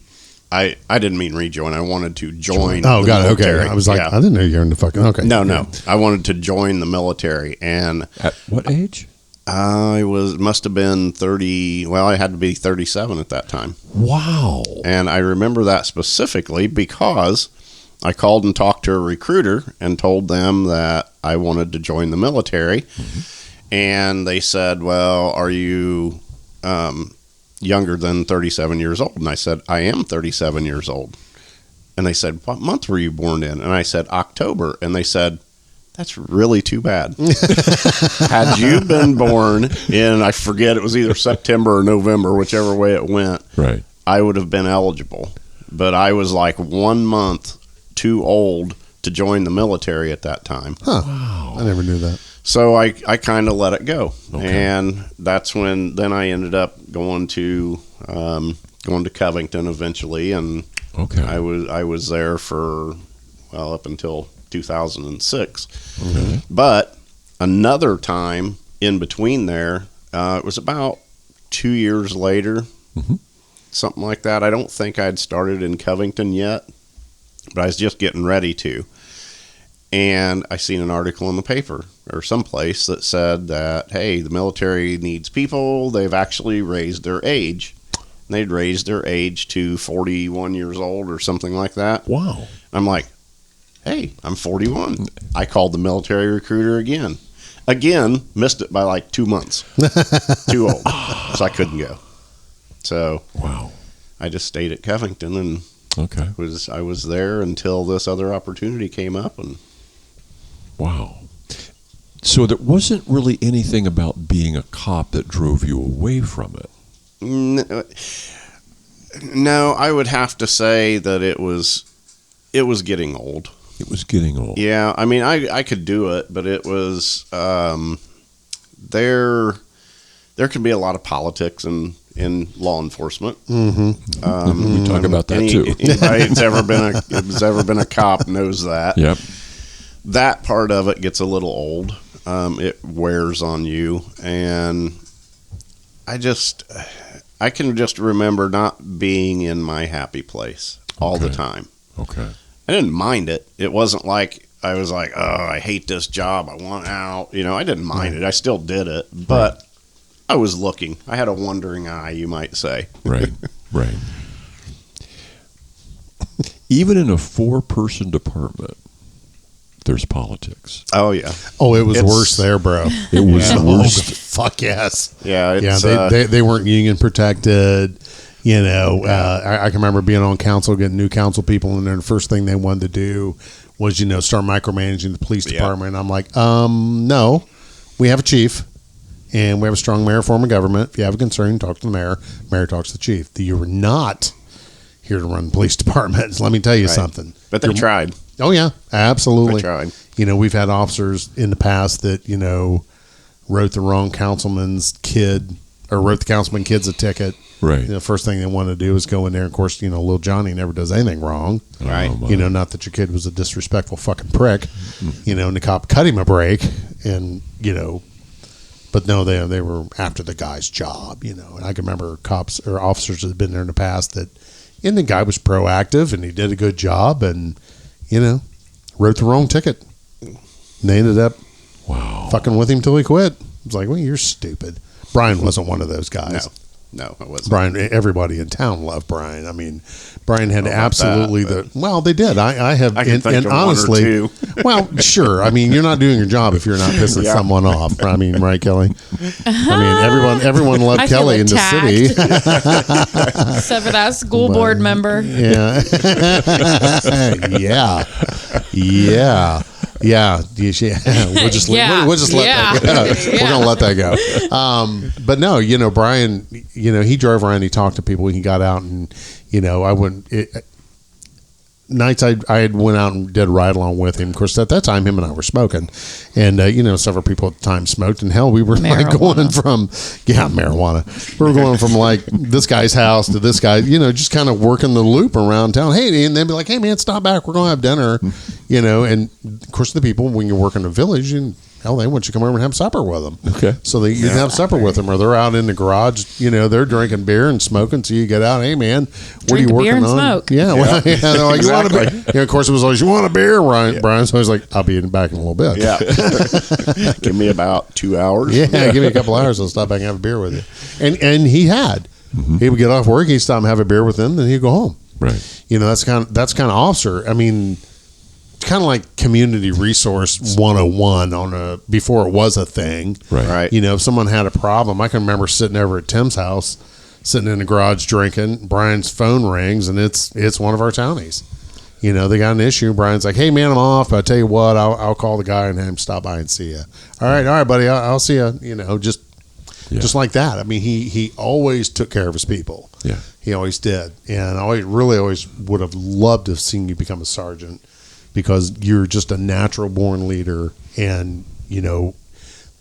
I didn't mean rejoin. I wanted to join Oh, the got it. military. Okay. I was like, Yeah. I didn't know you were in the fucking... Okay. No. I wanted to join the military. And At what age? must have been 30. Well, I had to be 37 at that time. Wow. And I remember that specifically because I called and talked to a recruiter and told them that I wanted to join the military. And they said, well, are you younger than 37 years old? And I said, I am 37 years old. And they said, what month were you born in? And I said, October. And they said, that's really too bad. Had you been born in, I forget, it was either September or November, whichever way it went, Right. I would have been eligible. But I was like 1 month too old to join the military at that time. Huh. Wow. I never knew that. So I kind of let it go. Okay. And that's when then I ended up going to Covington eventually, and Okay. I was there for up until 2006. Okay. But another time in between there, it was about 2 years later, something like that. I don't think I'd started in Covington yet, but I was just getting ready to. And I seen an article in the paper or someplace that said that, hey, the military needs people. They've actually raised their age. They'd raised their age to 41 years old or something like that. Wow. I'm like, hey, I'm 41. I called the military recruiter again. Again, missed it by like 2 months. Too old. So I couldn't go. So Wow. I just stayed at Covington and Okay. I was there until this other opportunity came up. And Wow. So there wasn't really anything about being a cop that drove you away from it. no, I would have to say that it was getting old. It was getting old. Yeah, I mean, I could do it, but it was there can be a lot of politics in law enforcement. We talk about that too. Anybody that's ever been a cop knows that. Yep. that part of it gets a little old. It wears on you, and I can just remember not being in my happy place all the time. Okay. I didn't mind it. It wasn't like I was like, oh, I hate this job, I want out. I didn't mind it. I still did it, but I was looking. I had a wandering eye, you might say. Right. Even in a 4-person department, there's politics. Oh, yeah. Oh, it was worse there, bro. It was worse. Fuck yes. Yeah, they weren't union protected. I can remember being on council, getting new council people in there. The first thing they wanted to do was, start micromanaging the police department. And I'm like, no, we have a chief and we have a strong mayor form of government. If you have a concern, talk to the mayor. Mayor talks to the chief. You're not here to run the police department. Let me tell you something. But they tried. Oh, yeah, absolutely. They tried. We've had officers in the past that, wrote the wrong councilman's kid or wrote the councilman kids a ticket. Right. The first thing they want to do is go in there. Of course, little Johnny never does anything wrong. Right. Not that your kid was a disrespectful fucking prick, and the cop cut him a break and, but no, they were after the guy's job, and I can remember cops or officers that had been there in the past and the guy was proactive and he did a good job and, wrote the wrong ticket. And they ended up fucking with him till he quit. It's like, well, you're stupid. Brian wasn't one of those guys. No, it wasn't. Brian, everybody in town loved Brian. I mean, Brian had absolutely they did. I have, I can think and of honestly, one or two. Well, sure. I mean, you're not doing your job if you're not pissing someone off. I mean, right, Kelly? I mean, everyone loved Kelly in the city. Except for that school board member. Yeah. Yeah. We'll just let that go. We're gonna let that go. But no, Brian, he drove around, he talked to people, he got out, and I wouldn't. Nights I had went out and did a ride along with him. Of course, at that time, him and I were smoking, and several people at the time smoked. And hell, we were like going from marijuana. We were going from like this guy's house to this guy, just kind of working the loop around town. Hey, and they'd be like, "Hey, man, stop back. We're gonna have dinner," And of course, the people when you work in a village, hell, they want you to come over and have supper with them. Okay. So you can have supper with them, or they're out in the garage, they're drinking beer and smoking. So you get out, hey, man, what are you working on? Smoke. Yeah. Well, they're like, you want a beer? Of course, it was always, you want a beer, Brian? So I was like, I'll be back in a little bit. Yeah. Give me about 2 hours. Yeah, give me a couple hours. I'll stop back and have a beer with you. And he had. Mm-hmm. He would get off work, he'd stop and have a beer with them, then he'd go home. Right. That's kind of officer. I mean, it's kind of like community resource 101 before it was a thing. Right. If someone had a problem, I can remember sitting over at Tim's house, sitting in the garage drinking. Brian's phone rings, and it's one of our townies. They got an issue. Brian's like, "Hey, man, I'm off. But I tell you what, I'll call the guy and have him stop by and see you." All right, buddy. I'll see you. Just like that. I mean, he always took care of his people. Yeah, he always did, and I always would have loved to have seen you become a sergeant. Because you're just a natural born leader, and the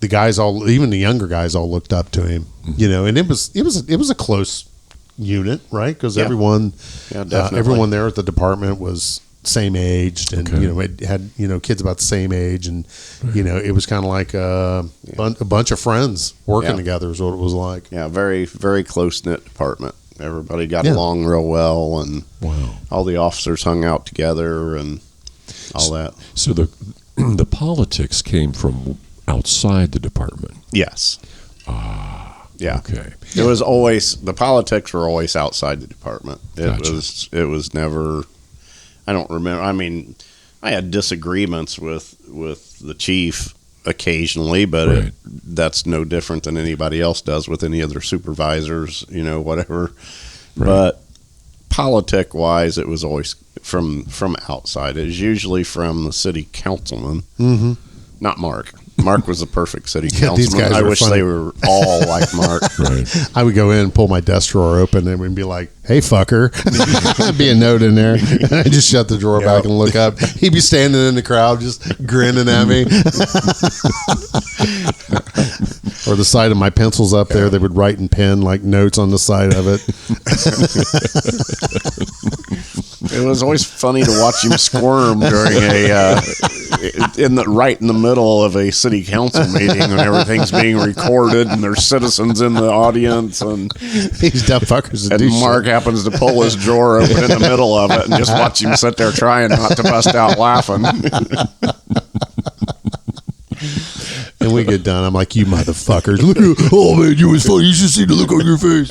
guys even the younger guys all looked up to him. Mm-hmm. And it was a close unit, right? Because everyone there at the department was same aged, and it had kids about the same age, and it was kind of like a bunch of friends working together is what it was like. Yeah, very very close knit department. Everybody got along real well, and all the officers hung out together and all that. So the politics came from outside the department. Yes. Yeah. Okay. It was always the politics were always outside the department. It was never. I don't remember. I mean, I had disagreements with the chief occasionally, but that's no different than anybody else does with any other supervisors. Whatever. Right. But politic wise, it was always from outside. It was usually from the city councilman, not Mark. Mark was the perfect city councilman. These guys I wish funny. They were all like Mark. Right. I would go in and pull my desk drawer open and we'd be like, "Hey, fucker." There'd be a note in there. And I'd just shut the drawer back and look up. He'd be standing in the crowd just grinning at me. Or the side of my pencils up there, they would write in pen like notes on the side of it. It was always funny to watch him squirm during right in the middle of a city council meeting, and everything's being recorded, and there's citizens in the audience, and These dumb fuckers. and Mark happens to pull his drawer open in the middle of it, and just watch him sit there trying not to bust out laughing. And we get done. I'm like, you motherfuckers. Look, oh, man, you was funny. You should see the look on your face.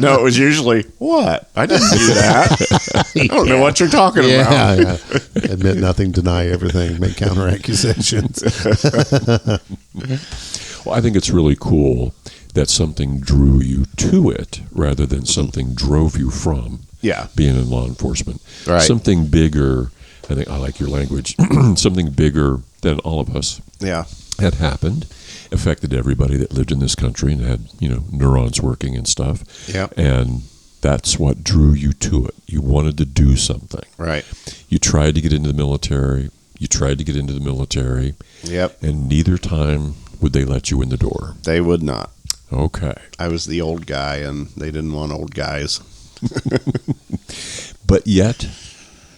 No, it was usually, what? I didn't do that. I don't know what you're talking about. Yeah. Admit nothing, deny everything, make counter accusations. Well, I think it's really cool that something drew you to it rather than something drove you from being in law enforcement. Right. Something bigger, I think I like your language, something bigger than all of us had happened, affected everybody that lived in this country and had, neurons working and stuff. Yep. And that's what drew you to it. You wanted to do something. Right. You tried to get into the military. Yep. And neither time would they let you in the door. They would not. Okay. I was the old guy, and they didn't want old guys. But yet,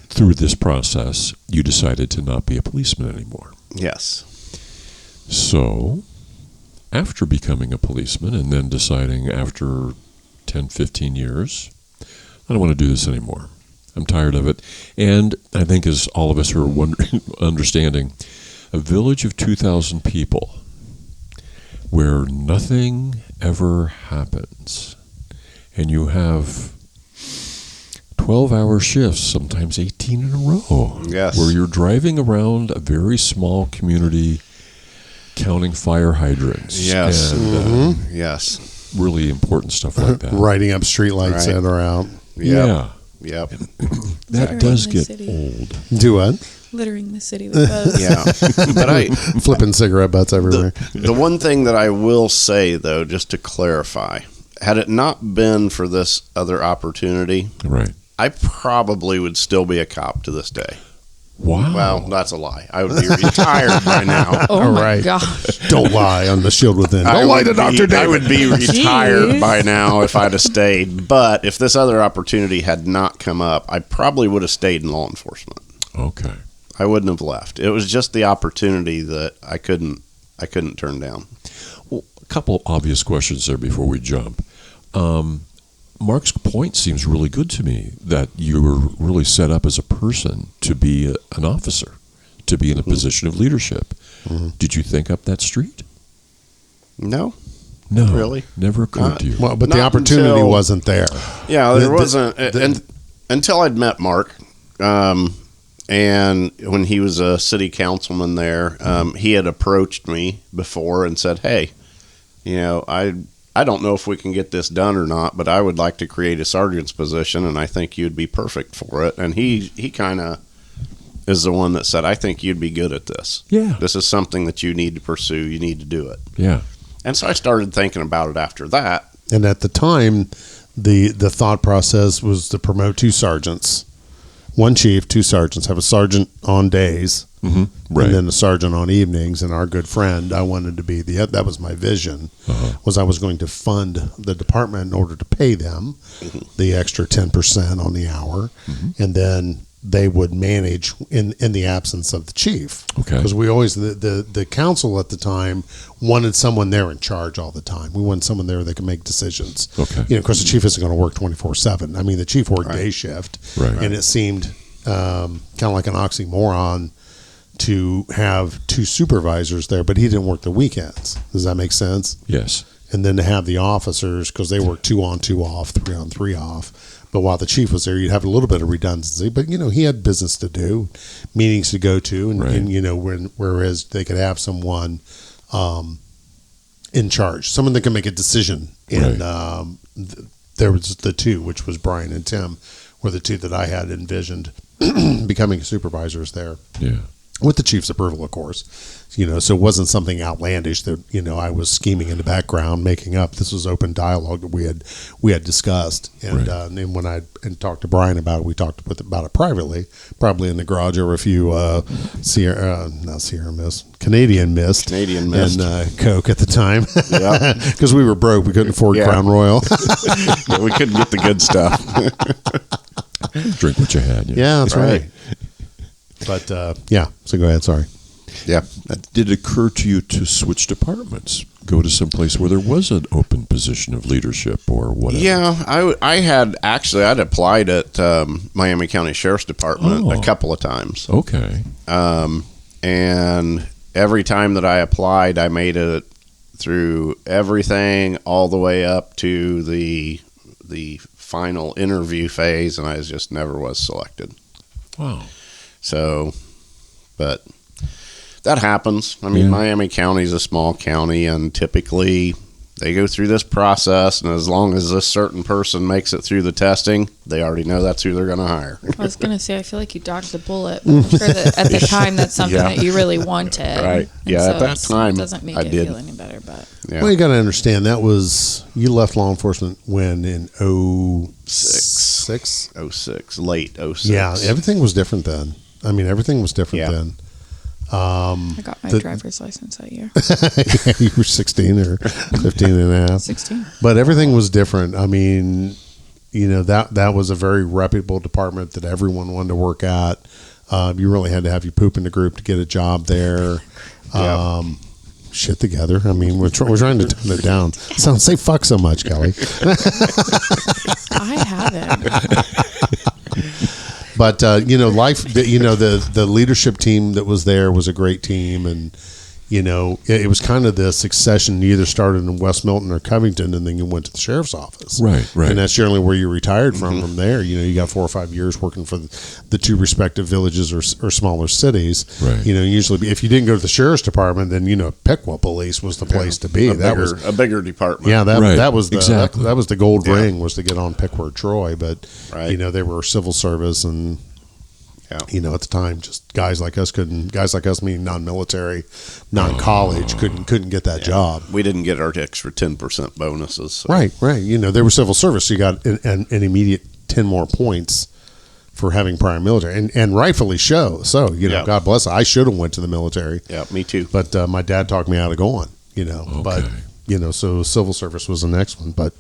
through this process, you decided to not be a policeman anymore. Yes. So, after becoming a policeman and then deciding after 10, 15 years, I don't want to do this anymore. I'm tired of it. And I think, as all of us are understanding, a village of 2,000 people where nothing ever happens, and you have 12-hour shifts, sometimes 18 in a row. Yes. Where you're driving around a very small community counting fire hydrants. Yes. And Yes. really important stuff like that. Writing up street lights Right. that are out. Yeah. Yep. That Littering does the get city. old. Do what? Littering the city with bugs. Yeah. But Flipping cigarette butts everywhere. the one thing that I will say, though, just to clarify, had it not been for this other opportunity, Right. I probably would still be a cop to this day. Wow. Well, that's a lie. I would be retired by now. Oh All my right. gosh. Don't lie on the shield within. I Don't lie would to Dr. be- David. I would be retired Jeez. by now if I'd have stayed. But if this other opportunity had not come up, I probably would have stayed in law enforcement. Okay. I wouldn't have left. It was just the opportunity that I couldn't turn down. Well, a couple obvious questions there before we jump. Mark's point seems really good to me, that you were really set up as a person to be an officer, to be in a position of leadership. Did you think up that street? No. No. Really? Never occurred to you. Well, but the Not opportunity until- wasn't there. Yeah, there The- wasn't the- until I'd met Mark. And when he was a city councilman there, he had approached me before and said, "Hey, I don't know if we can get this done or not, but I would like to create a sergeant's position, and I think you'd be perfect for it." And he kind of is the one that said, "I think you'd be good at this. Yeah. This is something that you need to pursue. You need to do it." Yeah. And so I started thinking about it after that. And at the time, the thought process was to promote 2 sergeants. 1 chief, 2 sergeants. Have a sergeant on days, Right. and then a sergeant on evenings. And our good friend, I wanted to be that was my vision, was I was going to fund the department in order to pay them the extra 10% on the hour, and then they would manage in the absence of the chief. Okay. Because we always the council at the time wanted someone there in charge all the time. We wanted someone there that could make decisions. Okay. Of course, the chief isn't going to work 24/7. I mean, the chief worked day shift, Right. and it seemed kind of like an oxymoron to have 2 supervisors there, but he didn't work the weekends. Does that make sense? Yes. And then to have the officers, because they work 2 on, 2 off, 3 on, 3 off. But while the chief was there, you'd have a little bit of redundancy. But he had business to do, meetings to go to, and, Right. and whereas they could have someone in charge, someone that can make a decision. And there was the 2, which was Brian and Tim, were the 2 that I had envisioned becoming supervisors there. Yeah. With the chief's approval, of course, so it wasn't something outlandish that I was scheming in the background, making up. This was open dialogue that we had discussed, and Right. and when I talked to Brian about it, we talked about it privately, probably in the garage over a few Canadian Mist, and Coke at the time, Yeah. because we were broke, we couldn't afford Yeah. Crown Royal. We couldn't get the good stuff. Drink what you had. Yeah, that's right. But yeah, so go ahead. Sorry. Yeah. Did it occur to you to switch departments? Go to some place where there was an open position of leadership or whatever? Yeah, I'd applied at Miami County Sheriff's Department a couple of times. Okay. And every time that I applied, I made it through everything all the way up to the final interview phase, and I just never was selected. Wow. So, but that happens. I mean, Miami County is a small county, and typically they go through this process, and as long as this certain person makes it through the testing, they already know that's who they're going to hire. I was going to say, I feel like you dodged the bullet, but I'm sure that at the time that's something that you really wanted. Right. And Yeah, so at that time, it doesn't make I it did. feel any better, but Yeah. Well, you got to understand you left law enforcement when in 06? 06, late 06. Yeah, everything was different then. I mean, everything was different then. I got my driver's license that year. You were 16 or 15 and a half. 16. But everything was different. I mean, that was a very reputable department that everyone wanted to work at. You really had to have your poop in the group to get a job there. Shit together. I mean, we're trying to tone it down. Say fuck so much, Kelly. I haven't. But life. The leadership team that was there was a great team, and it was kind of the succession. You either started in West Milton or Covington, and then you went to the sheriff's office. Right. And that's generally where you retired from. From there, you got 4 or 5 years working for the two respective villages or smaller cities. Right. Usually if you didn't go to the sheriff's department, then Piqua Police was the place to be. A bigger department. Yeah, that was exactly. that was the gold ring, was to get on Piqua or Troy. But they were civil service, and at the time, just guys like us meaning non-military, non-college, couldn't get that job. We didn't get our extra 10% bonuses. So. Right. They were civil service, so you got an immediate 10 more points for having prior military, and rightfully so. So God bless it. I should have went to the military. Yeah, me too. But my dad talked me out of going. Okay. But so civil service was the next one. But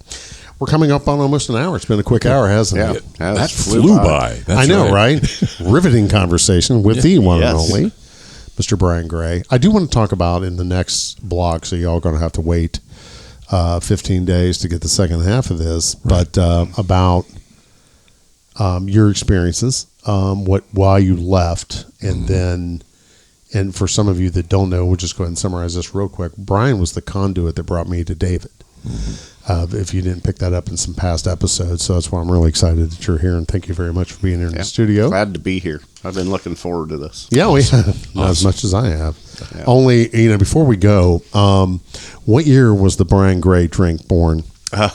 we're coming up on almost an hour. It's been a quick hour, hasn't it? That flew by. That's I know, right? Riveting conversation with the one and Yes. only Mr. Brian Gray. I do want to talk about in the next blog, so y'all going to have to wait 15 days to get the second half of this, but about your experiences, why you left, and then, and for some of you that don't know, we'll just go ahead and summarize this real quick. Brian was the conduit that brought me to David. If you didn't pick that up in some past episodes, so that's why I'm really excited that you're here, and thank you very much for being here in the studio. Glad to be here. I've been looking forward to this. Yeah, not as much as I have. Yeah. Only, before we go, what year was the Brian Gray drink born? That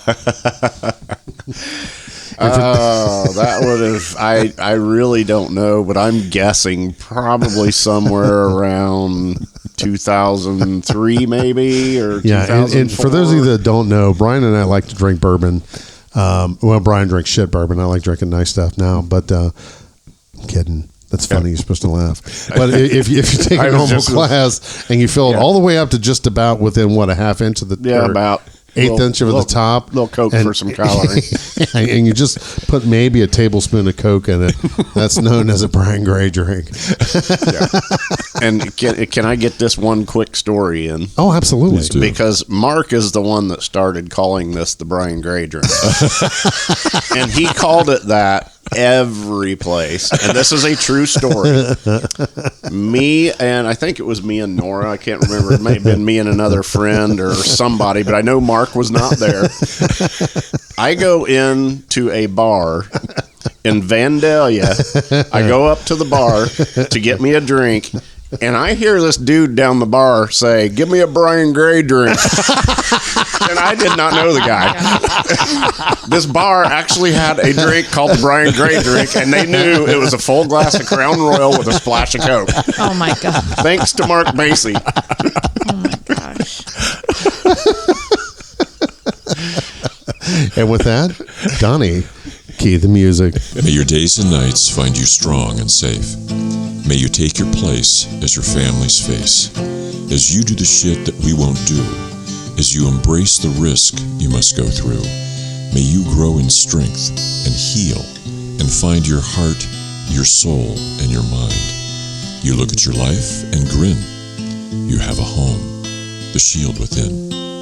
would have, I really don't know, but I'm guessing probably somewhere around 2003 maybe, or 2004. And for those of you that don't know, Brian and I like to drink bourbon. Brian drinks shit bourbon. I like drinking nice stuff now, but I'm kidding. That's funny. You're supposed to laugh. But if you take a normal class and you fill it all the way up to just about within, a half inch of the about eighth inch of the top, little Coke for some calorie, and you just put maybe a tablespoon of Coke in it. That's known as a Brian Gray drink. And can I get this one quick story in? Oh, absolutely. Because Mark is the one that started calling this the Brian Gray drink, and he called it that every place. And this is a true story. Me and I think it was me and Nora. I can't remember. It may have been me and another friend or somebody, but I know Mark was not there. I go into a bar in Vandalia. I go up to the bar to get me a drink, and I hear this dude down the bar say, "Give me a Brian Gray drink." And I did not know the guy. This bar actually had a drink called the Brian Gray drink, and they knew it was a full glass of Crown Royal with a splash of Coke. Oh my God. Thanks to Mark Macy. Oh my gosh. And with that, Donnie, key the music. May your days and nights find you strong and safe. May you take your place as your family's face. As you do the shit that we won't do. As you embrace the risk you must go through. May you grow in strength and heal and find your heart, your soul, and your mind. You look at your life and grin. You have a home, the shield within.